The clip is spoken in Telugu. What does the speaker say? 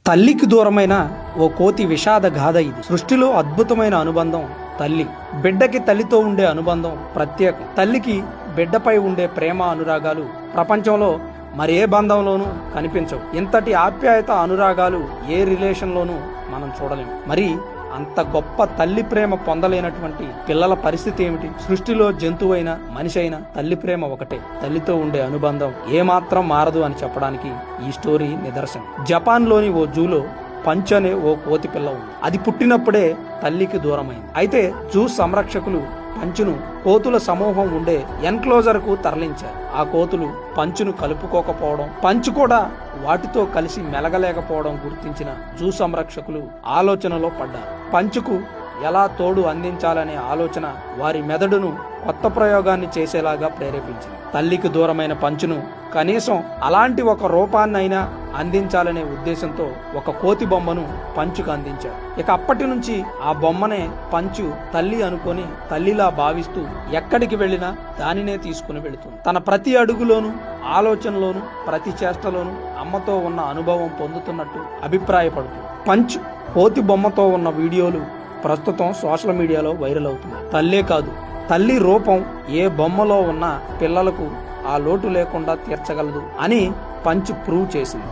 తల్లికి దూరమైన ఓ కోతి విషాద గాథ ఇది. సృష్టిలో అద్భుతమైన అనుబంధం తల్లి. బిడ్డకి తల్లితో ఉండే అనుబంధం ప్రత్యేకం. తల్లికి బిడ్డపై ఉండే ప్రేమ అనురాగాలు ప్రపంచంలో మరే బంధంలోనూ కనిపించవు. ఇంతటి ఆప్యాయత అనురాగాలు ఏ రిలేషన్లోనూ మనం చూడలేము. మరి అంత గొప్ప తల్లి ప్రేమ పొందలేనటువంటి పిల్లల పరిస్థితి ఏమిటి? సృష్టిలో జంతువైనా మనిషి అయినా తల్లి ప్రేమ ఒకటే. తల్లితో ఉండే అనుబంధం ఏమాత్రం మారదు అని చెప్పడానికి ఈ స్టోరీ నిదర్శనం. జపాన్లోని ఓ జూలో పంచ్ అనే ఓ కోతి పిల్ల ఉంది. అది పుట్టినప్పుడే తల్లికి దూరమైంది. అయితే జూ సంరక్షకులు పంచును కోతుల సమూహం ఉండే ఎన్క్లోజర్ కు తరలించారు. ఆ కోతులు పంచును కలుపుకోకపోవడం, పంచు కూడా వాటితో కలిసి మెలగలేకపోవడం గుర్తించిన జూ సంరక్షకులు ఆలోచనలో పడ్డారు. పంచుకు ఎలా తోడు అందించాలనే ఆలోచన వారి మెదడును కొత్త ప్రయోగాన్ని చేసేలాగా ప్రేరేపించింది. తల్లికి దూరమైన పంచును కనీసం అలాంటి ఒక రూపాన్నైనా అందించాలనే ఉద్దేశంతో ఒక కోతి బొమ్మను పంచుకు అందించారు. ఇక అప్పటి నుంచి ఆ బొమ్మనే పంచు తల్లి అనుకొని తల్లిలా భావిస్తూ ఎక్కడికి వెళ్ళినా దానినే తీసుకుని వెళుతుంది. తన ప్రతి అడుగులోనూ ఆలోచనలోనూ ప్రతి చేష్టలోనూ అమ్మతో ఉన్న అనుభవం పొందుతున్నట్టు అభిప్రాయపడుతుంది. పంచ్ కోతి బొమ్మతో ఉన్న వీడియోలు ప్రస్తుతం సోషల్ మీడియాలో వైరల్ అవుతుంది. తల్లే కాదు, తల్లి రూపం ఏ బొమ్మలో ఉన్న పిల్లలకు ఆ లోటు లేకుండా తీర్చగలదు అని పంచ్ ప్రూవ్ చేసింది.